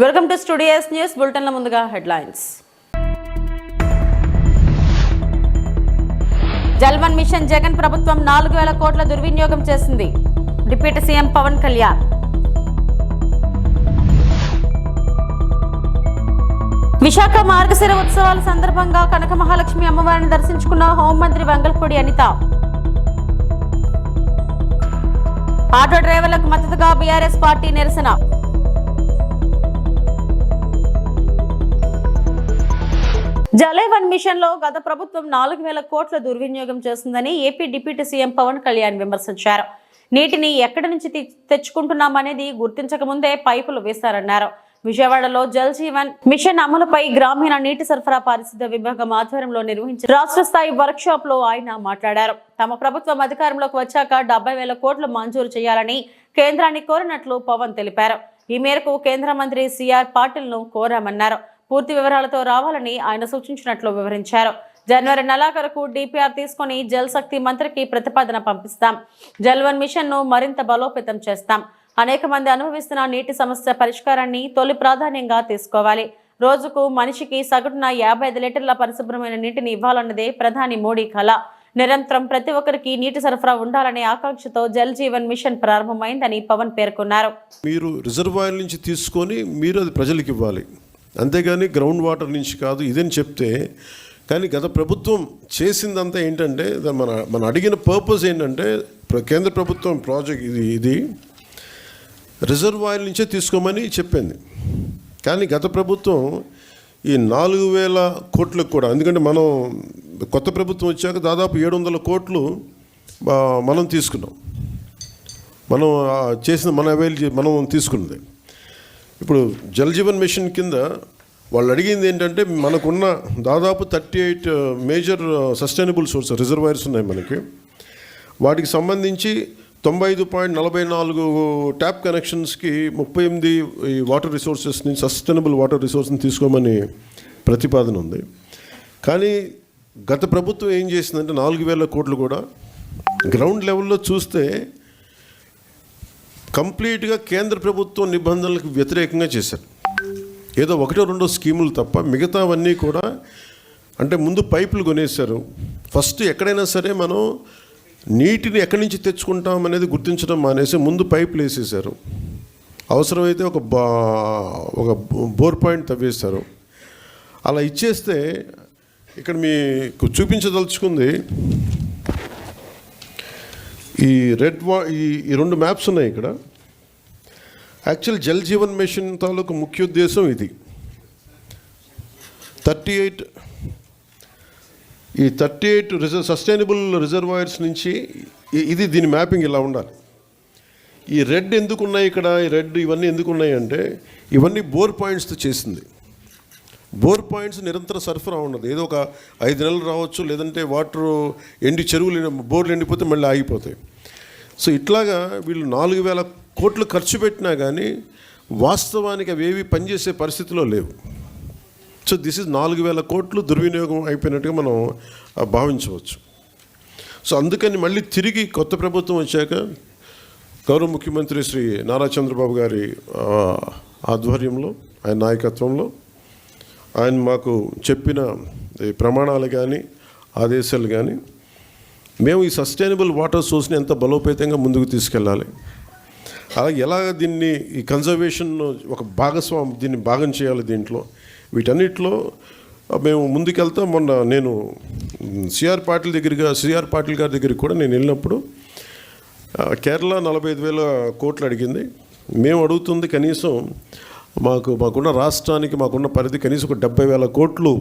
Welcome to studios news బులెటిన్ల ముందుగా headlines. జల్వన్ machine Jagan ప్రభుత్వం 4000 కోట్ల దుర్వినియోగం చేసింది. Deputy CM Pawan Kalyan. విశాఖ మార్గశిర ఉత్సవాల సందర్భంగా కనక మహాలక్ష్మి అమ్మవారిని దర్శించుకున్న హోంమంత్రి వంగల్పూడి అనిత. ఆటో డ్రైవర్లకు మద్దతుగా బీఆర్ఎస్ పార్టీ నిరసన. జలవన్ మిషన్ లో గత ప్రభుత్వం 4000 కోట్ల దుర్వినియోగం చేస్తుందని AP deputy CM Pawan Kalyan విమర్శించారు. నీటిని ఎక్కడి నుంచి తెచ్చుకుంటున్నామనేది గుర్తించక ముందే పైపులు వేశారన్నారు. విజయవాడలో జల్ జీవన్ మిషన్ అమలుపై గ్రామీణ నీటి సరఫరా పారిశుద్ధ విభాగం ఆధ్వర్యంలో నిర్వహించిన రాష్ట్ర స్థాయి వర్క్ షాప్ లో ఆయన మాట్లాడారు. తమ ప్రభుత్వం అధికారంలోకి వచ్చాక 70,000 కోట్లు మంజూరు చేయాలని కేంద్రాన్ని కోరినట్లు పవన్ తెలిపారు. ఈ మేరకు కేంద్ర మంత్రి సిఆర్ పాటిల్ ను కోరామన్నారు. పూర్తి వివరాలతో రావాలని ఆయన సూచించినట్లు వివరించారు. జనవరి నెలాఖరుకు డిపిఆర్ తీసుకుని జల్ శక్తి మంత్రికి ప్రతిపాదన పంపిస్తాం. జల్వన్ మిషన్ ను మరింత బలోపేతం చేస్తాం. అనేక మంది అనుభవిస్తున్న నీటి సమస్య పరిష్కారాన్ని తొలి ప్రాధాన్యంగా తీసుకోవాలి. రోజుకు మనిషికి సగటున 55 లీటర్ల పరిశుభ్రమైన నీటిని ఇవ్వాలన్నదే ప్రధాని మోడీ కళ. నిరంతరం ప్రతి ఒక్కరికి నీటి సరఫరా ఉండాలనే ఆకాంక్షతో జల్ జీవన్ మిషన్ ప్రారంభమైందని పవన్ పేర్కొన్నారు. మీరు రిజర్వాయర్ నుంచి తీసుకొని మీరు అది ప్రజలకు ఇవ్వాలి, అంతేగాని గ్రౌండ్ వాటర్ నుంచి కాదు ఇదని చెప్తే. కానీ గత ప్రభుత్వం చేసిందంతా ఏంటంటే మన అడిగిన పర్పస్ ఏంటంటే కేంద్ర ప్రభుత్వం ప్రాజెక్ట్ ఇది రిజర్వాయర్ నుంచే తీసుకోమని చెప్పింది. కానీ గత ప్రభుత్వం ఈ 4000 కోట్లకు కూడా, ఎందుకంటే మనం కొత్త ప్రభుత్వం వచ్చాక దాదాపు 700 కోట్లు మనం తీసుకున్నాం. మనం చేసిన మనం తీసుకున్నది. ఇప్పుడు జల్ జీవన్ మిషన్ కింద వాళ్ళు అడిగింది ఏంటంటే మనకున్న దాదాపు 38 మేజర్ సస్టైనబుల్ సోర్స్ రిజర్వాయర్స్ ఉన్నాయి మనకి. వాటికి సంబంధించి 95.44 ట్యాప్ కనెక్షన్స్కి 38 వాటర్ రిసోర్సెస్ని సస్టైనబుల్ వాటర్ రిసోర్స్ని తీసుకోమని ప్రతిపాదన ఉంది. కానీ గత ప్రభుత్వం ఏం చేసిందంటే 4000 కోట్లు కూడా గ్రౌండ్ లెవెల్లో చూస్తే కంప్లీట్గా కేంద్ర ప్రభుత్వం నిబంధనలకు వ్యతిరేకంగా చేశారు. ఏదో 1-2 స్కీములు తప్ప మిగతావన్నీ కూడా, అంటే ముందు పైపులు కొనేశారు. ఫస్ట్ ఎక్కడైనా సరే మనం నీటిని ఎక్కడి నుంచి తెచ్చుకుంటాం అనేది గుర్తించడం మానేసి ముందు పైపులు వేసేసారు. అవసరమైతే ఒక బోర్ పాయింట్ తవ్వేశారు. అలా ఇచ్చేస్తే ఇక్కడ మీకు చూపించదలుచుకుంది ఈ ఈ 2 మ్యాప్స్ ఉన్నాయి ఇక్కడ. యాక్చువల్ జల్ జీవన్ మిషన్ తాలూకు ముఖ్య ఉద్దేశం ఇది. 38 సస్టైనబుల్ రిజర్వాయర్స్ నుంచి దీని మ్యాపింగ్ ఇలా ఉండాలి. ఈ రెడ్ ఎందుకున్నాయి ఇక్కడ, ఈ రెడ్ ఇవన్నీ ఎందుకున్నాయి అంటే ఇవన్నీ బోర్ పాయింట్స్తో చేసింది. బోర్ పాయింట్స్ నిరంతర సరఫరా ఉండదు. ఏదో ఒక 5 నెలలు రావచ్చు, లేదంటే వాటర్ చెరువులు బోర్లు ఎండిపోతే మళ్ళీ ఆగిపోతాయి. సో ఇట్లాగా వీళ్ళు 4000 కోట్లు ఖర్చు పెట్టినా కానీ వాస్తవానికి అవి ఏవి పనిచేసే పరిస్థితిలో లేవు. సో దిస్ ఇస్ 4000 కోట్లు దుర్వినియోగం అయిపోయినట్టుగా మనం భావించవచ్చు. సో అందుకని మళ్ళీ తిరిగి కొత్త ప్రభుత్వం వచ్చాక గౌరవ ముఖ్యమంత్రి శ్రీ నారా చంద్రబాబు గారి ఆధ్వర్యంలో, ఆయన నాయకత్వంలో ఆయన మాకు చెప్పిన ఈ ప్రమాణాలు కానీ ఆదేశాలు కానీ, మేము ఈ సస్టైనబుల్ వాటర్ సోర్స్ని ఎంత బలోపేతంగా ముందుకు తీసుకెళ్ళాలి, అలాగే ఎలా దీన్ని ఈ కన్జర్వేషన్ ఒక దీన్ని భాగం చేయాలి, దీంట్లో వీటన్నిటిలో మేము ముందుకెళ్తాం. మొన్న నేను సిఆర్ పాటిల్ గారి దగ్గరికి కూడా నేను వెళ్ళినప్పుడు కేరళ 45,000 కోట్లు అడిగింది. మేము అడుగుతుంది కనీసం మాకున్న రాష్ట్రానికి మాకున్న పరిధి కనీసం ఒక 70,000 కోట్లు.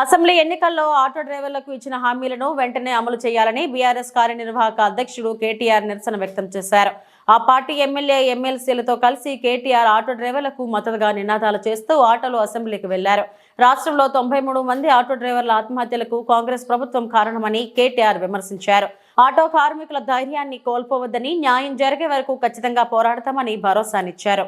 అసెంబ్లీ ఎన్నికల్లో ఆటో డ్రైవర్లకు ఇచ్చిన హామీలను వెంటనే అమలు చేయాలని బీఆర్ఎస్ కార్యనిర్వాహక అధ్యక్షుడు కేటీఆర్ నిరసన వ్యక్తం చేశారు. ఆ పార్టీ ఎమ్మెల్యే ఎమ్మెల్సీలతో కలిసి కేటీఆర్ ఆటో డ్రైవర్లకు మద్దతుగా నినాదాలు చేస్తూ ఆటోలో అసెంబ్లీకి వెళ్లారు. రాష్ట్రంలో 93 మంది ఆటో డ్రైవర్ల ఆత్మహత్యలకు కాంగ్రెస్ ప్రభుత్వం కారణమని కేటీఆర్ విమర్శించారు. ఆటో కార్మికుల ధైర్యాన్ని కోల్పోవద్దని, న్యాయం జరిగే వరకు ఖచ్చితంగా పోరాడతామని భరోసానిచ్చారు.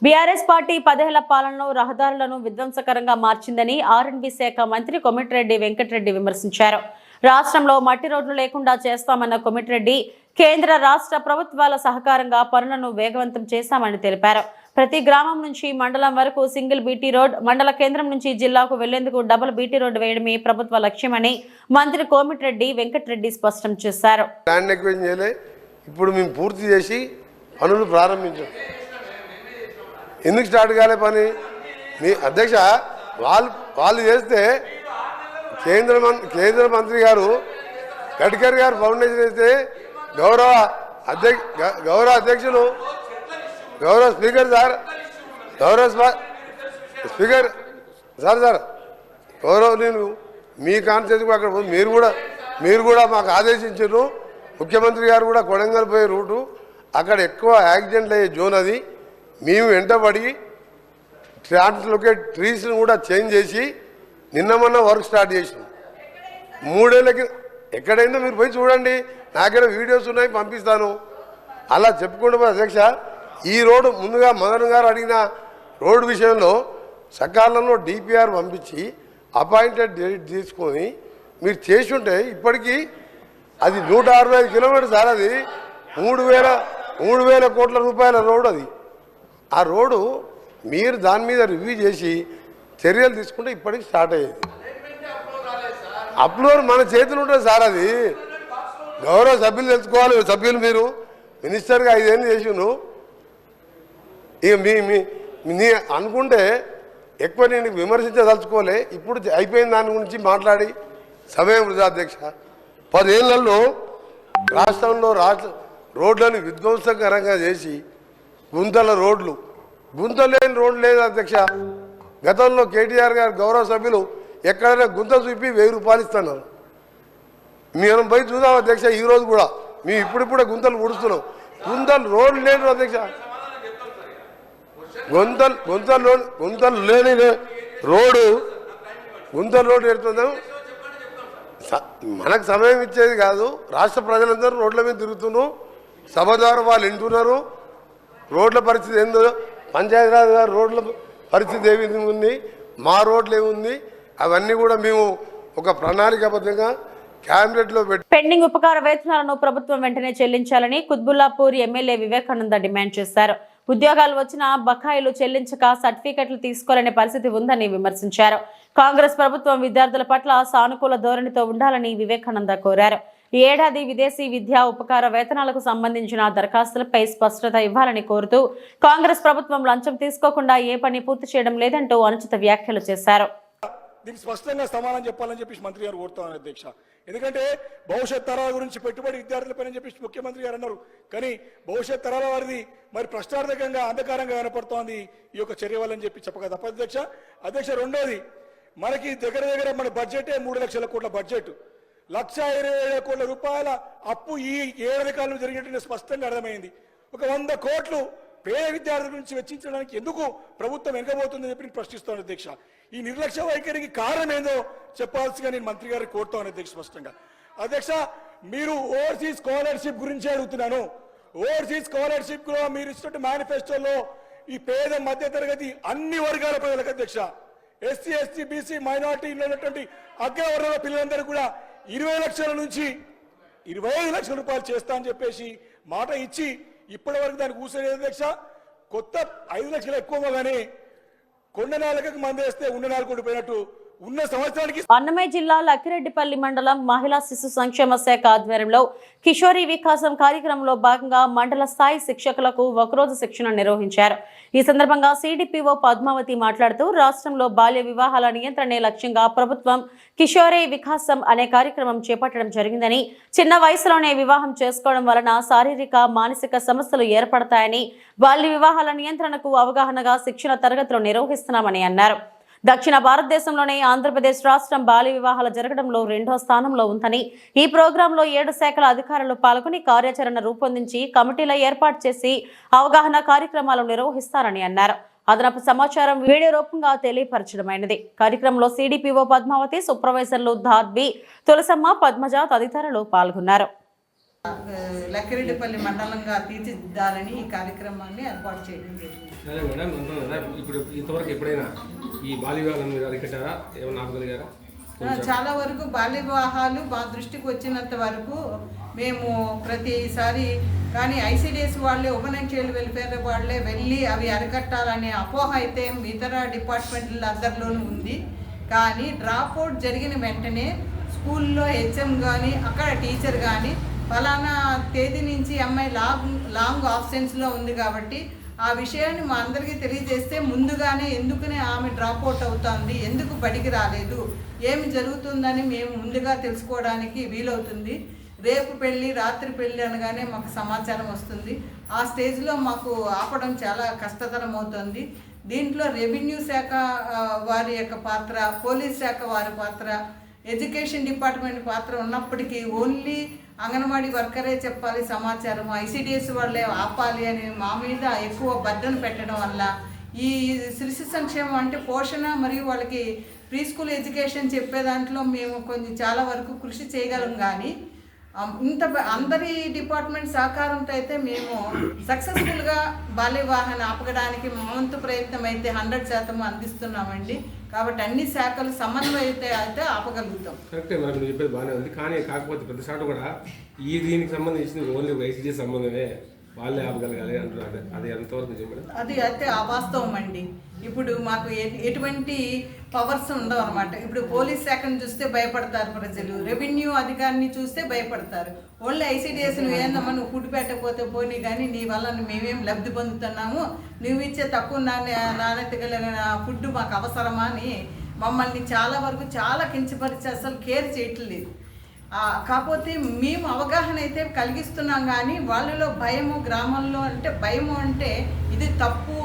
బీఆర్ఎస్ పార్టీ 10 ఏళ్ల పాలనలో రహదారులను విధ్వంసకరంగా మార్చిందని ఆర్ఎండ్బీ శాఖ మంత్రి కోమటిరెడ్డి వెంకటరెడ్డి విమర్శించారు. రాష్ట్రంలో మట్టి రోడ్లు లేకుండా చేస్తామన్న కోమటిరెడ్డి కేంద్ర రాష్ట్ర ప్రభుత్వాల సహకారంగా పనులను వేగవంతం చేశామని తెలిపారు. ప్రతి గ్రామం నుంచి మండలం వరకు సింగిల్ బీటీ రోడ్, మండల కేంద్రం నుంచి జిల్లాకు వెళ్లేందుకు డబుల్ బీటీ రోడ్డు వేయడమే ప్రభుత్వ లక్ష్యమని మంత్రి కోమటిరెడ్డి వెంకటరెడ్డి స్పష్టం చేశారు. ఇప్పుడు మేము పూర్తి చేసి పనులు ప్రారంభించాం. ఎందుకు స్టార్ట్ కాలే పని? మీ అధ్యక్ష వాళ్ళు చేస్తే కేంద్ర మంత్రి గారు గడ్కరీ గారు ఫౌండేషన్ వేస్తే గౌరవ అధ్యక్షులు గౌరవ స్పీకర్ సార్ గౌరవ నేను మీ కాన్స్టిట్యూన్సీకి అక్కడ మీరు కూడా మాకు ఆదేశించారు. ముఖ్యమంత్రి గారు కూడా కొడంగల్ పోయే రూటు అక్కడ ఎక్కువ యాక్సిడెంట్లు అయ్యే జోన్ అది. మేము వెంటబడి ట్రాన్స్లోకేట్ ట్రీస్ని కూడా చేంజ్ చేసి నిన్న వర్క్ స్టార్ట్ చేసినాం. 3 ఏళ్ళకి ఎక్కడైనా మీరు పోయి చూడండి, నాకైనా వీడియోస్ ఉన్నాయి పంపిస్తాను. అలా చెప్పుకుంటూ అధ్యక్ష ఈ రోడ్డు ముందుగా మదన్ గారు అడిగిన రోడ్డు విషయంలో సకాలంలో డిపిఆర్ పంపించి అపాయింటెడ్ డేట్ తీసుకొని మీరు చేసి ఉంటే ఇప్పటికీ అది 165 కిలోమీటర్స్ సార్. అది 3,000 కోట్ల రూపాయల రోడ్ అది. ఆ రోడ్డు మీరు దాని మీద రివ్యూ చేసి చర్యలు తీసుకుంటే ఇప్పటికి స్టార్ట్ అయ్యేది. అప్లోడ్ మన చేతులు ఉంటుంది సార్. అది గౌరవ సభ్యులు తెలుసుకోవాలి. సభ్యులు మీరు మినిస్టర్గా 5 ఏళ్ళు చేసిను. ఇక మీ అనుకుంటే ఎక్కువ నేను విమర్శించదలుచుకోలే. ఇప్పుడు అయిపోయిన దాని గురించి మాట్లాడి సమయం వృధా అధ్యక్ష. 10 ఏళ్లలో రాష్ట్రంలో రోడ్లను విధ్వంసకరంగా చేసి గుంతల రోడ్లు, గుంతలేని రోడ్లు లేదు అధ్యక్ష. గతంలో కేటీఆర్ గారు గౌరవ సభ్యులు ఎక్కడైనా గుంత చూపి 1000 రూపాయలు ఇస్తున్నారు. మేము పోయి చూద్దాం అధ్యక్ష. ఈరోజు కూడా మేము ఇప్పుడిప్పుడే గుంతలు ఊడుస్తున్నాం. గుంతలు రోడ్లు లేని అధ్యక్ష. గుంతలు లేని గుంతల రోడ్డు ఎడుతున్నాం. మనకు సమయం ఇచ్చేది కాదు. రాష్ట్ర ప్రజలందరూ రోడ్ల మీద తిరుగుతున్నాం. సభ ద్వారా వాళ్ళు వింటున్నారు. రోడ్ల పరిస్థితి ఏందో, పంచాయతీరాజ్ గారు రోడ్ల పరిస్థితి ఏ విధంగా ఉంది, మా రోడ్లు ఏముంది, అవన్నీ కూడా మేము ఒక ప్రణాళికాబద్ధంగా క్యాబినెట్లో పెట్టి పెండింగ్ ఉపకార వేతనాలను ప్రభుత్వం వెంటనే చెల్లించాలని కుత్బుల్లాపూర్ ఎమ్మెల్యే వివేకానంద డిమాండ్ చేశారు. ఉద్యోగాలు వచ్చినా బకాయిలు చెల్లించక సర్టిఫికెట్లు తీసుకోలేని పరిస్థితి ఉందని విమర్శించారు. కాంగ్రెస్ ప్రభుత్వం విద్యార్థుల పట్ల సానుకూల ధోరణితో ఉండాలని వివేకానంద కోరారు. ఈ ఏడాది విదేశీ విద్యా ఉపకార వేతనాలకు సంబంధించిన దరఖాస్తులపై స్పష్టత ఇవ్వాలని కోరుతూ కాంగ్రెస్ ప్రభుత్వం లంచం తీసుకోకుండా ఏ పని పూర్తి చేయడం లేదంటూ అనుచిత వ్యాఖ్యలు చేశారు. దీనికి స్పష్టంగా సమానం చెప్పాలని చెప్పేసి మంత్రి గారు కోరుతాను అధ్యక్ష. ఎందుకంటే భవిష్యత్ తరాల గురించి పెట్టుబడి విద్యార్థులపైన చెప్పేసి ముఖ్యమంత్రి గారు అన్నారు. కానీ భవిష్యత్ తరాల వారిది మరి ప్రశ్నార్థకంగా అంధకారంగా కనపడుతోంది ఈ యొక్క చర్య వల్లని చెప్పి చెప్పక తప్ప అధ్యక్ష. రెండోది, మనకి దగ్గర మన బడ్జెటే 3 లక్షల కోట్ల బడ్జెట్, 1,27,000 కోట్ల రూపాయల అప్పు ఈ ఏడాది కాలంలో జరిగినట్టు స్పష్టంగా అర్థమైంది. ఒక 100 కోట్లు పేద విద్యార్థుల నుంచి వెచ్చించడానికి ఎందుకు ప్రభుత్వం వెనకబోతుందని చెప్పి ప్రశ్నిస్తాను అధ్యక్ష. ఈ నిర్లక్ష్య వైఖరికి కారణం ఏందో చెప్పాల్సిగా నేను మంత్రి గారికి కోరుతాను అధ్యక్ష. స్పష్టంగా అధ్యక్ష, మీరు ఓవర్సీస్ స్కాలర్షిప్ గురించి అడుగుతున్నాను. ఓవర్సీస్ స్కాలర్షిప్ లో మీరు ఇచ్చినట్టు మేనిఫెస్టోలో ఈ పేద మధ్య తరగతి అన్ని వర్గాల ప్రజలకు అధ్యక్ష, ఎస్సీ ఎస్టీ బీసీ మైనార్టీలో ఉన్నటువంటి అగ్రవర్గాల పిల్లలందరూ కూడా 20 లక్షల నుంచి 25 లక్షల రూపాయలు చేస్తా అని చెప్పేసి మాట ఇచ్చి ఇప్పటి వరకు దానికి కూర్చోలేదు అధ్యక్ష. కొత్త 5 లక్షలు ఎక్కువ కానీ కొండ నాలుకకు మందేస్తే ఉన్న నాలుగు ఉండిపోయినట్టు ఉన్న సంవత్సరానికి. అన్నమయ్య జిల్లా లక్కిరెడ్డిపల్లి మండలం మహిళా శిశు సంక్షేమ శాఖ ఆధ్వర్యంలో కిషోరీ వికాసం కార్యక్రమంలో భాగంగా మండల స్థాయి శిక్షకులకు ఒకరోజు శిక్షణ నిర్వహించారు. ఈ సందర్భంగా సిడిపిఓ పద్మావతి మాట్లాడుతూ రాష్ట్రంలో బాల్య వివాహాల నియంత్రణే లక్ష్యంగా ప్రభుత్వం కిషోరీ వికాసం అనే కార్యక్రమం చేపట్టడం జరిగిందని, చిన్న వయసులోనే వివాహం చేసుకోవడం వలన శారీరక మానసిక సమస్యలు ఏర్పడతాయని, బాల్య వివాహాల నియంత్రణకు అవగాహనగా శిక్షణ తరగతులు నిర్వహిస్తున్నామని అన్నారు. దక్షిణ భారతదేశంలోనే ఆంధ్రప్రదేశ్ రాష్ట్రం బాల్య వివాహాలు జరగడంలో 2వ స్థానంలో ఉందని, ఈ ప్రోగ్రాంలో 7 శాఖల అధికారులు పాల్గొని కార్యాచరణ రూపొందించి కమిటీల ఏర్పాటు చేసి అవగాహన కార్యక్రమాలు నిర్వహిస్తారని అన్నారు. అదనపు సమాచారం వీడియో రూపంగా తెలియపరచడమైనది. కార్యక్రమంలో సిడిపిఓ పద్మావతి, సూపర్వైజర్లు ధార్బి, తులసమ్మ, పద్మజ తదితరులు పాల్గొన్నారు. లక్కిరెడ్డిపల్లి మండలంగా తీర్చిదిద్దాలని ఈ కార్యక్రమాన్ని ఏర్పాటు చేయడం జరిగింది. సరే మేడం, ఇప్పుడు ఇంతవరకు ఎప్పుడైనా ఈ బాల్య వివాహాలను అరికట్టారా? ఏమన్నా ఆపగలిగారా? చాలా వరకు బాల్య వివాహాలు మా దృష్టికి వచ్చినంత వరకు మేము ప్రతిసారి కానీ ఐసిడిఎస్ వాళ్ళే, ఉమెన్ అండ్ చైల్డ్ వెల్ఫేర్ వాళ్ళే వెళ్ళి అవి అరికట్టాలనే అపోహ అయితే ఇతర డిపార్ట్మెంట్ల అందరిలోనూ ఉంది. కానీ డ్రాప్ అవుట్ జరిగిన వెంటనే స్కూల్లో హెచ్ఎం కానీ అక్కడ టీచర్ కానీ ఫలానా తేదీ నుంచి అమ్మాయి లాంగ్ ఆబ్సెన్స్లో ఉంది కాబట్టి ఆ విషయాన్ని మా అందరికీ తెలియజేస్తే ముందుగానే ఎందుకనే ఆమె డ్రాప్ అవుట్ అవుతుంది, ఎందుకు బడికి రాలేదు, ఏమి జరుగుతుందని మేము ముందుగా తెలుసుకోవడానికి వీలవుతుంది. రేపు పెళ్ళి, రాత్రి పెళ్ళి అనగానే మాకు సమాచారం వస్తుంది. ఆ స్టేజ్లో మాకు ఆపడం చాలా కష్టతరం అవుతుంది. దీంట్లో రెవెన్యూ శాఖ వారి యొక్క పాత్ర, పోలీస్ శాఖ వారి పాత్ర, ఎడ్యుకేషన్ డిపార్ట్మెంట్ పాత్ర ఉన్నప్పటికీ ఓన్లీ అంగన్వాడీ వర్కరే చెప్పాలి సమాచారం, ఐసిడిఎస్ వాళ్ళే ఆపాలి అని మా మీద ఎక్కువ బర్డన్ పెట్టడం వల్ల ఈ శిశు సంక్షేమం అంటే పోషణ మరియు వాళ్ళకి ప్రీ స్కూల్ ఎడ్యుకేషన్ చెప్పే దాంట్లో మేము కొంచెం చాలా వరకు కృషి చేయగలం. కానీ అందరి డిపార్ట్మెంట్ సహకారంతో అయితే మేము సక్సెస్ఫుల్గా బాల్య వివాహాన్ని ఆపగడానికి మా వంతు ప్రయత్నం అయితే 100% అందిస్తున్నామండి. కాబట్టి అన్ని శాఖలు సమన్వయం అయితే ఆపగలుగుతాం. కరెక్టే మేడం, మీరు చెప్పేది బాగానే ఉంది. కానీ కాకపోతే ప్రతిసారి కూడా దీనికి సంబంధించిన ఓన్లీ ఐసీడీ సంబంధమే వాళ్ళే ఆపగలగాలి అంటున్నారు. అది ఎంతవరకు చెప్పండి? అది అయితే అవాస్తవం అండి. ఇప్పుడు మాకు ఎటువంటి పవర్స్ ఉండవు అనమాట. ఇప్పుడు పోలీస్ శాఖను చూస్తే భయపడతారు ప్రజలు, రెవెన్యూ అధికారిని చూస్తే భయపడతారు. ఓన్లీ ఐసిడిఎస్ నువ్వు ఏందమ్మా నువ్వు ఫుడ్ పెట్టకపోతే పోనీ, కానీ నీ వల్ల మేమేం లబ్ధి పొందుతున్నాము, నువ్వు ఇచ్చే తక్కువ నాణ్యత కలిగిన ఫుడ్ మాకు అవసరమా అని మమ్మల్ని చాలా వరకు చాలా కించపరిచి అసలు కేర్ చేయట్లేదు. కాకపోతే మేము అవగాహన అయితే కలిగిస్తున్నాం. కానీ వాళ్ళలో భయము, గ్రామంలో అంటే భయము అంటే ఇది తప్పు,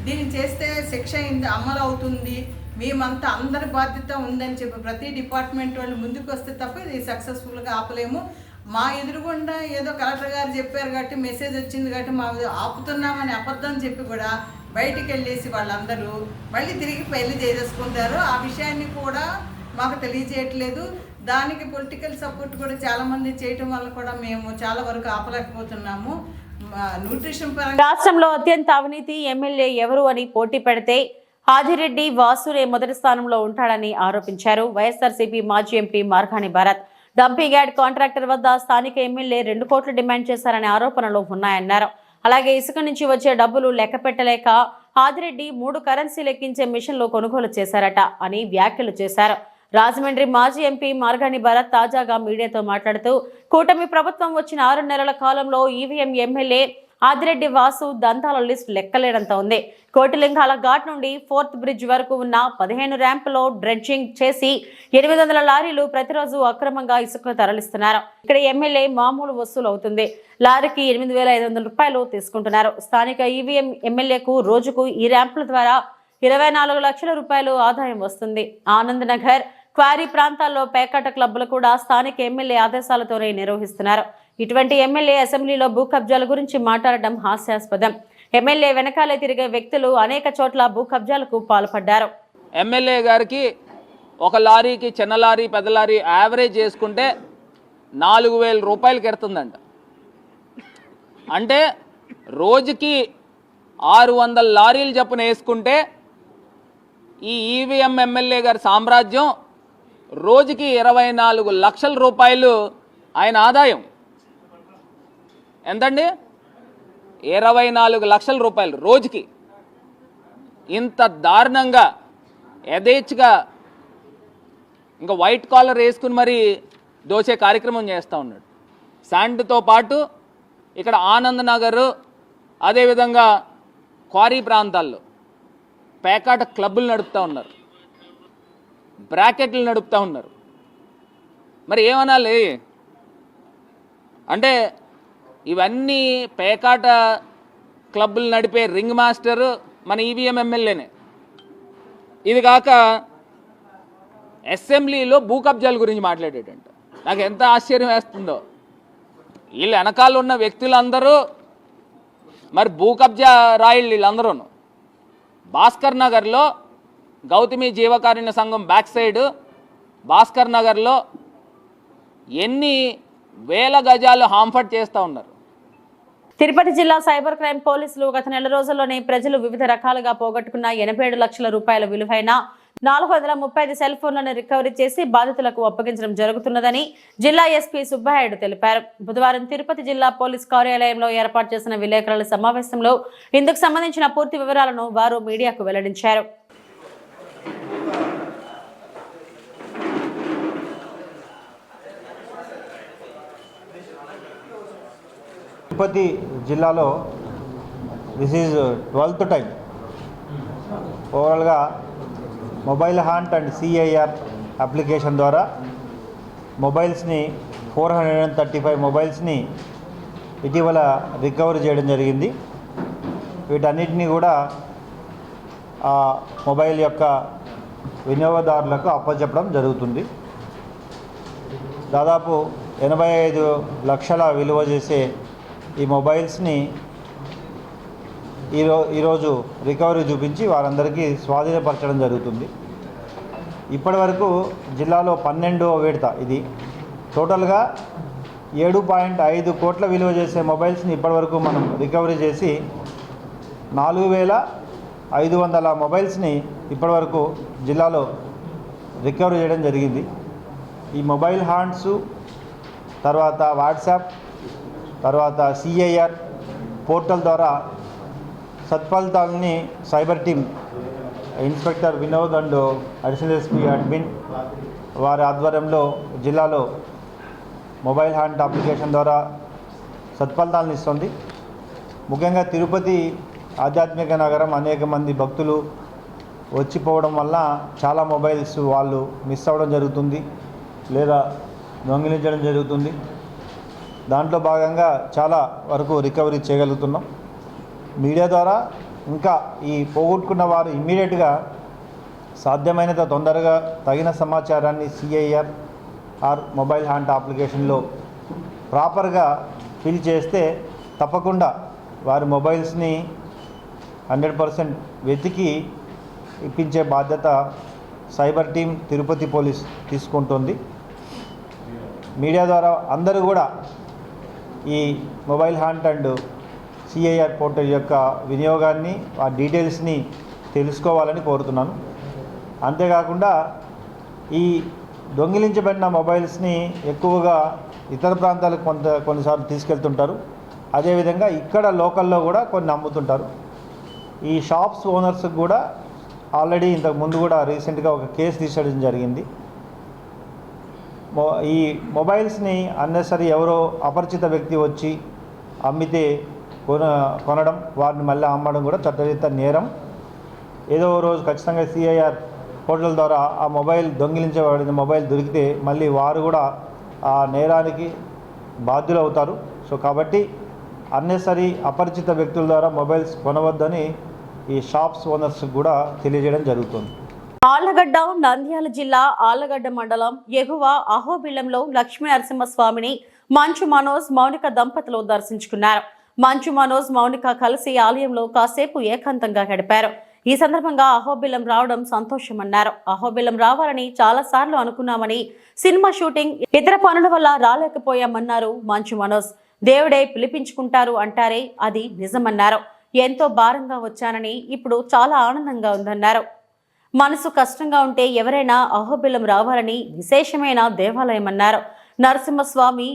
దీన్ని చేస్తే శిక్ష అమలు అవుతుంది, మేమంతా అందరి బాధ్యత ఉందని చెప్పి ప్రతి డిపార్ట్మెంట్ వాళ్ళు ముందుకు వస్తే తప్ప ఇది సక్సెస్ఫుల్గా ఆపలేము. మా ఎదురుగుండా ఏదో కలెక్టర్ గారు చెప్పారు కాబట్టి మెసేజ్ వచ్చింది కాబట్టి మా ఆపుతున్నామని అబద్ధం చెప్పి కూడా బయటికి వెళ్ళేసి వాళ్ళందరూ మళ్ళీ తిరిగి పెళ్లి చేసేసుకుంటారు. ఆ విషయాన్ని కూడా మాకు తెలియజేయట్లేదు. దానికి పొలిటికల్ సపోర్ట్ కూడా చాలామంది చేయటం వల్ల కూడా మేము చాలా వరకు ఆపలేకపోతున్నాము. న్యూట్రిషన్ రాష్ట్రంలో అత్యంత అవినీతి ఎమ్మెల్యే ఎవరు అని పోటీ పెడితే ఆదిరెడ్డి వాసునే మొదటి స్థానంలో ఉంటాడని ఆరోపించారు. వైఎస్ఆర్సీపీ మాజీ MP Margani Bharat dumping yard contractor వద్ద స్థానిక ఎమ్మెల్యే 2 కోట్లు డిమాండ్ చేశారనే ఆరోపణలు ఉన్నాయన్నారు. అలాగే ఇసుక నుంచి వచ్చే డబ్బులు లెక్క పెట్టలేక ఆదిరెడ్డి 3 కరెన్సీ లెక్కించే మిషన్లు కొనుగోలు చేశారట అని వ్యాఖ్యలు చేశారు. రాజమండ్రి మాజీ ఎంపీ మార్గాని భరత్ తాజాగా మీడియాతో మాట్లాడుతూ కూటమి ప్రభుత్వం వచ్చిన 6 నెలల కాలంలో ఈవీఎం ఎమ్మెల్యే ఆదిరెడ్డి వాసు దంతాల లిస్టు లెక్కలేనంత ఉంది. కోటిలింగాల ఘాట్ నుండి 4th బ్రిడ్జ్ వరకు ఉన్న 15 ర్యాంపులో డ్రెడ్జింగ్ చేసి 800 లారీలు ప్రతిరోజు అక్రమంగా ఇసుక తరలిస్తున్నారు. ఇక్కడ ఎమ్మెల్యే మామూలు వసూలు అవుతుంది. లారీకి 8,500 రూపాయలు తీసుకుంటున్నారు. స్థానిక ఈవీఎం ఎమ్మెల్యేకు రోజుకు ఈ ర్యాంపుల ద్వారా 24 లక్షల రూపాయలు ఆదాయం వస్తుంది. ఆనంద్ నగర్, క్వారీ ప్రాంతాల్లో పేకాట క్లబ్లు కూడా స్థానిక ఎమ్మెల్యే ఆదేశాలతోనే నిర్వహిస్తున్నారు. ఇటువంటి ఎమ్మెల్యే అసెంబ్లీలో భూ కబ్జాల గురించి మాట్లాడడం హాస్యాస్పదం. ఎమ్మెల్యే వెనకాలే తిరిగే వ్యక్తులు అనేక చోట్ల భూ కబ్జాలకు పాల్పడ్డారు. ఎమ్మెల్యే గారికి ఒక లారీకి, చిన్న లారీ పెద్ద లారీ యావరేజ్ చేసుకుంటే 4,000 రూపాయలకి ఎడుతుందంట. అంటే రోజుకి 600 లారీలు చొప్పున వేసుకుంటే ఈ ఈవీఎం ఎమ్మెల్యే గారి సామ్రాజ్యం రోజుకి 24 లక్షల రూపాయలు ఆయన ఆదాయం. ఎంతండి? 24 లక్షల రూపాయలు రోజుకి. ఇంత దారుణంగా యథేచ్ఛగా ఇంకా వైట్ కాలర్ వేసుకుని మరి దోచే కార్యక్రమం చేస్తూ ఉన్నాడు. శాండ్తో పాటు ఇక్కడ ఆనంద్ నగర్, అదేవిధంగా క్వారీ ప్రాంతాల్లో పేకాట క్లబ్బులు నడుపుతూ ఉన్నారు, బ్రాకెట్లు నడుపుతూ ఉన్నారు. మరి ఏమనాలి అంటే ఇవన్నీ పేకాట క్లబ్బులు నడిపే రింగ్ మాస్టర్ మన ఈవీఎం ఎమ్మెల్యేనే. ఇది కాక అసెంబ్లీలో భూ కబ్జాల గురించి మాట్లాడేటంట. నాకు ఎంత ఆశ్చర్యం వేస్తుందో. వీళ్ళు వెనకాల ఉన్న వ్యక్తులందరూ మరి భూ కబ్జా రాయిళ్ళు వీళ్ళందరూ. భాస్కర్ నగర్లో గౌతమి జీవకారుణ్య సంఘం బ్యాక్ సైడ్ భాస్కర్ నగర్లో ఎన్ని వేల గజాలు హాంఫర్ట్ చేస్తూ ఉన్నారు. తిరుపతి జిల్లా సైబర్ క్రైమ్ పోలీసులు గత నెల రోజుల్లోనే ప్రజలు వివిధ రకాలుగా పోగొట్టుకున్న 87 లక్షల రూపాయల విలువైన 435 సెల్ ఫోన్లను రికవరీ చేసి బాధితులకు అప్పగించడం జరుగుతున్నదని జిల్లా ఎస్పీ సుబ్బారెడ్డి తెలిపారు. బుధవారం తిరుపతి జిల్లా పోలీస్ కార్యాలయంలో ఏర్పాటు చేసిన విలేకరుల సమావేశంలో ఇందుకు సంబంధించిన పూర్తి వివరాలను వారు మీడియాకు వెల్లడించారు. తిరుపతి జిల్లాలో దిస్ ఈజ్ 12th టైం ఓవరాల్గా mobile haunt and CIR application ద్వారా మొబైల్స్ని 435 మొబైల్స్ని ఇటీవల రికవరీ చేయడం జరిగింది. వీటన్నిటినీ కూడా ఆ మొబైల్ యొక్క వినియోగదారులకు అప్పచెప్పడం జరుగుతుంది. దాదాపు 85 లక్షల విలువ చేసే ఈ మొబైల్స్ని ఈరోజు రికవరీ చూపించి వారందరికీ స్వాధీనపరచడం జరుగుతుంది. ఇప్పటి వరకు జిల్లాలో 12వ విడత ఇది. టోటల్గా 7.5 కోట్ల విలువ చేసే మొబైల్స్ని ఇప్పటివరకు మనం రికవరీ చేసి 4,500 మొబైల్స్ని ఇప్పటివరకు జిల్లాలో రికవరీ చేయడం జరిగింది. ఈ మొబైల్ హాంట్స్ తర్వాత వాట్సాప్ తర్వాత సిఐఆర్ పోర్టల్ ద్వారా సత్ఫలితాలని cyber team inspector Vinod and additional SP admin వారి ఆధ్వర్యంలో జిల్లాలో మొబైల్ హ్యాండ్ అప్లికేషన్ ద్వారా సత్ఫలితాలను ఇస్తుంది. ముఖ్యంగా తిరుపతి ఆధ్యాత్మిక నగరం, అనేక మంది భక్తులు వచ్చిపోవడం వల్ల చాలా మొబైల్స్ వాళ్ళు మిస్ అవ్వడం జరుగుతుంది లేదా దొంగిలించడం జరుగుతుంది. దాంట్లో భాగంగా చాలా వరకు రికవరీ చేయగలుగుతున్నాం. మీడియా ద్వారా ఇంకా ఈ పోగొట్టుకున్న వారు ఇమ్మీడియట్గా సాధ్యమైనంత తొందరగా తగిన సమాచారాన్ని సిఐఆర్ ఆర్ మొబైల్ హ్యాండ్ అప్లికేషన్లో ప్రాపర్గా ఫిల్ చేస్తే తప్పకుండా వారి మొబైల్స్ని 100% వెతికి ఇప్పించే బాధ్యత సైబర్ టీం తిరుపతి పోలీస్ తీసుకుంటుంది. మీడియా ద్వారా అందరూ కూడా ఈ mobile hand and CIR portal యొక్క వినియోగాన్ని, ఆ డీటెయిల్స్ని తెలుసుకోవాలని కోరుతున్నాను. అంతేకాకుండా ఈ దొంగిలించబడిన మొబైల్స్ని ఎక్కువగా ఇతర ప్రాంతాలకు కొన్నిసార్లు తీసుకెళ్తుంటారు. అదేవిధంగా ఇక్కడ లోకల్లో కూడా కొన్ని అమ్ముతుంటారు. ఈ షాప్స్ ఓనర్స్కి కూడా ఆల్రెడీ ఇంతకు ముందు కూడా రీసెంట్గా ఒక కేసు తీసేయడం జరిగింది. ఈ మొబైల్స్ని అన్నెసరీ ఎవరో అపరిచిత వ్యక్తి వచ్చి అమ్మితే కొనడం, వారిని మళ్ళీ అమ్మడం కూడా చట్టరీత్యా నేరం. ఏదో రోజు ఖచ్చితంగా సిఐఆర్ పోర్టల్ ద్వారా ఆ మొబైల్ దొంగిలించబడిన మొబైల్ దొరికితే మళ్ళీ వారు కూడా ఆ నేరానికి బాధ్యులు అవుతారు. సో కాబట్టి అన్నెసరీ అపరిచిత వ్యక్తుల ద్వారా మొబైల్స్ కొనవద్దని ఈ షాప్స్ ఓనర్స్ కూడా తెలియజేయడం జరుగుతుంది. ఆళ్లగడ్డ నంద్యాల జిల్లా ఆళ్లగడ్డ మండలం ఎగువ అహోబిలంలో లక్ష్మీ నరసింహస్వామిని మంచు మనోజ్, మౌనిక దంపతులు దర్శించుకున్నారు. మంచు మనోజ్, మౌనిక కలిసి ఆలయంలో కాసేపు ఏకాంతంగా గడిపారు. ఈ సందర్భంగా అహోబిలం రావడం సంతోషమన్నారు. అహోబిలం రావాలని చాలా సార్లు అనుకున్నామని, సినిమా షూటింగ్, ఇతర పనుల వల్ల రాలేకపోయామన్నారు మంచు మనోజ్. దేవుడే పిలిపించుకుంటారు అంటారే, అది నిజమన్నారు. ఎంతో భారంగా వచ్చానని, ఇప్పుడు చాలా ఆనందంగా ఉందన్నారు. మనసు కష్టంగా ఉంటే ఎవరైనా అహోబిలం రావాలని విశేషమైన దేవాలయమన్నారు. నరసింహస్వామి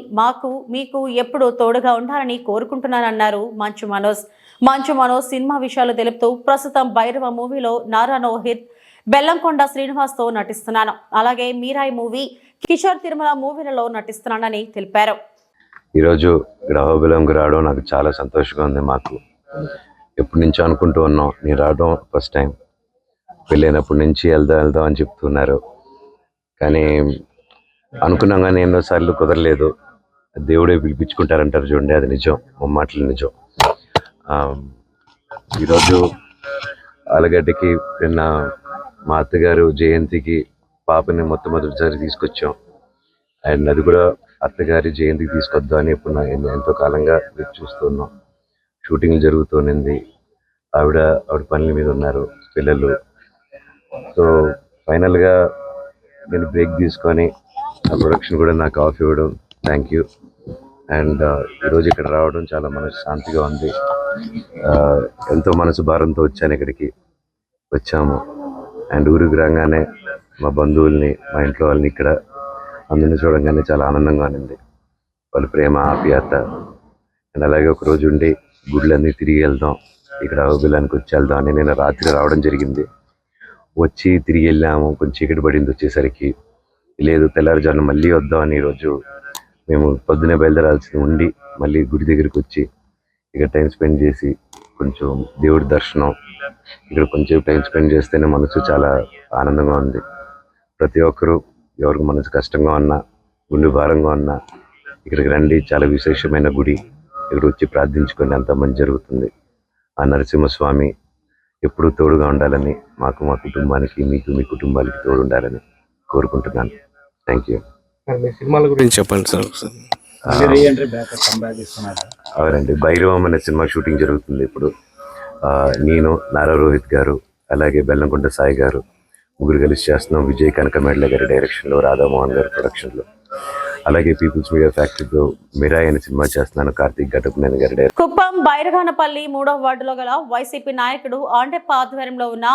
మీకు ఎప్పుడు తోడుగా ఉండాలని కోరుకుంటున్నానన్నారు మంచు మనోజ్. మంచు మనోజ్ సినిమా విషయాలు తెలుపుతూ ప్రస్తుతం భైరవ మూవీలో నారా రోహిత్, బెల్లంకొండ శ్రీనివాస్తో నటిస్తున్నాను. అలాగే మీరాయి మూవీ, కిషోర్ తిరుమల మూవీలలో నటిస్తున్నానని తెలిపారు. ఈరోజు ఇక్కడ అహోబిలంకి రావడం నాకు చాలా సంతోషంగా ఉంది. మాకు ఎప్పటి నుంచో అనుకుంటూ ఉన్నాం, నేను రావడం ఫస్ట్ టైం. వెళ్ళినప్పటి నుంచి వెళ్దాం అని చెప్తున్నారు, కానీ అనుకున్నాం కానీ ఎన్నోసార్లు కుదరలేదు. దేవుడే పిలిపించుకుంటారంటారు చూడండి, అది నిజం, మాటలు నిజం. ఈరోజు ఆలగడ్డకి నిన్న మా అత్తగారు జయంతికి పాపని మొట్టమొదటిసారి తీసుకొచ్చాం. అండ్ అది కూడా అత్తగారి జయంతికి తీసుకొద్దాం అని ఇప్పుడు ఎంతో కాలంగా చూస్తున్నాం. షూటింగ్ జరుగుతూనింది. ఆవిడ పనుల మీద ఉన్నారు, పిల్లలు. సో ఫైనల్గా నేను బ్రేక్ తీసుకొని ఆ ప్రొడక్షన్ కూడా నాకు ఆఫ్ ఇవ్వడం థ్యాంక్ యూ. అండ్ ఈరోజు ఇక్కడ రావడం చాలా మనసు శాంతిగా ఉంది. ఎంతో మనసు భారంతో వచ్చాము. అండ్ ఊరికి రాగానే మా బంధువుల్ని, మా ఇంట్లో వాళ్ళని, ఇక్కడ అందరినీ చూడగానే చాలా ఆనందంగా ఉంది. వాళ్ళ ప్రేమ, ఆప్యాయత. అండ్ అలాగే ఒక రోజు ఉండి గుడ్లన్నీ తిరిగి వెళ్దాం, ఇక్కడ అహోబిలానికి వచ్చి వెళ్దాం అని నేను రాత్రి రావడం జరిగింది. వచ్చి తిరిగి వెళ్ళాము. కొంచెం చీకటి పడింది వచ్చేసరికి. లేదు, తెల్లారుజామున మళ్ళీ వద్దామని ఈరోజు మేము పొద్దునే బయలుదేరాల్సి ఉండి మళ్ళీ గుడి దగ్గరికి వచ్చి ఇక్కడ టైం స్పెండ్ చేసి కొంచెం దేవుడి దర్శనం, ఇక్కడ కొంచెం టైం స్పెండ్ చేస్తేనే మనసు చాలా ఆనందంగా ఉంది. ప్రతి ఒక్కరూ ఎవరికి మనసు కష్టంగా ఉన్నా, గుండె భారంగా ఉన్నా ఇక్కడికి రండి. చాలా విశేషమైన గుడి. ఇక్కడ వచ్చి ప్రార్థించుకొని అంత మంచి జరుగుతుంది. ఆ నరసింహస్వామి ఎప్పుడూ తోడుగా ఉండాలని, మాకు, మా కుటుంబానికి, మీకు, మీ కుటుంబానికి తోడు ఉండాలని కోరుకుంటున్నాను. Thank you. సినిమాల గురించి చెప్పండి సార్. అవునండి, భైరవం అనే సినిమా షూటింగ్ జరుగుతుంది ఇప్పుడు. నేను, నారా రోహిత్ గారు, అలాగే బెల్లంకొండ సాయి గారు ముగ్గురు కలిసి చేస్తున్నాం. విజయ్ కనకమేడల గారి డైరెక్షన్లో, రాధామోహన్ గారి ప్రొడక్షన్లో. అలాగే పీపుల్స్ మీడియా ఫ్యాక్టరీలో మిరాయ్ అనే సినిమా చేస్తున్నాను, కార్తీక్ ఘటప్నేని గారి డైరెక్షన్. కుప్పం బైరగానపల్లి 3వ వార్డులో గల వైసీపీ నాయకుడు ఆండెప్ప ఆధ్వర్యంలో ఉన్న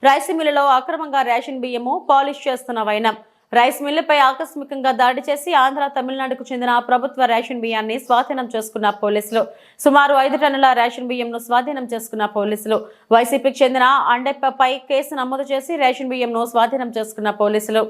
రైస్ మిల్లులో అక్రమంగా రేషన్ బియ్యము పాలిష్ చేస్తున్న వైనం. రైస్ మిల్లుపై ఆకస్మికంగా దాడి చేసి ఆంధ్ర, తమిళనాడుకు చెందిన ప్రభుత్వ రేషన్ బియ్యాన్ని స్వాధీనం చేసుకున్న పోలీసులు. సుమారు 5 టన్నుల రేషన్ బియ్యంను స్వాధీనం చేసుకున్న పోలీసులు. వైసీపీకి చెందిన ఆండెప్పపై కేసు నమోదు చేసి రేషన్ బియ్యంను స్వాధీనం చేసుకున్న పోలీసులు.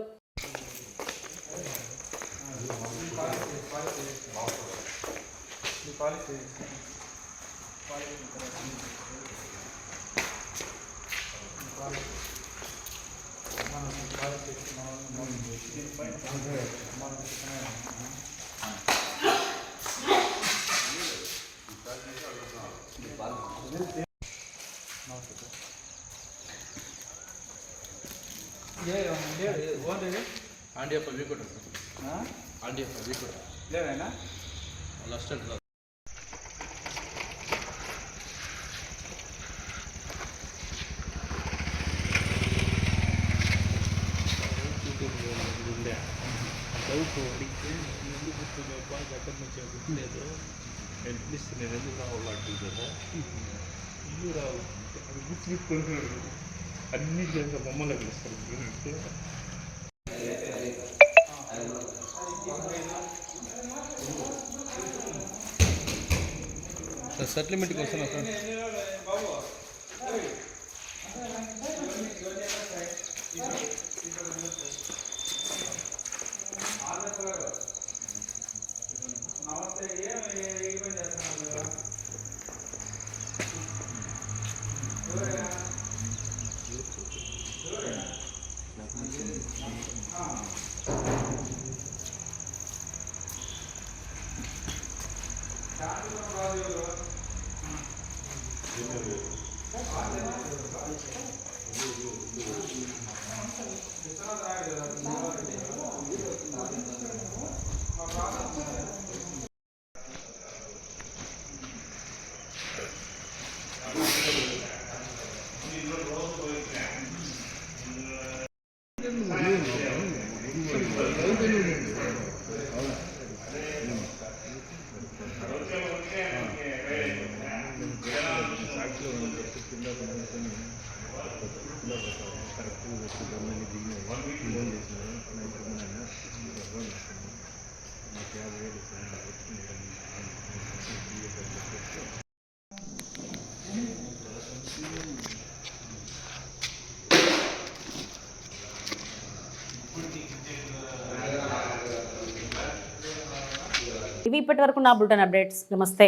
అన్ని బొమ్మలు పిలుస్తారు. సెటిల్మెంట్కి వస్తున్నా సార్. ఇవి ఇప్పటి వరకు నా బులెటిన్ అప్డేట్స్. నమస్తే.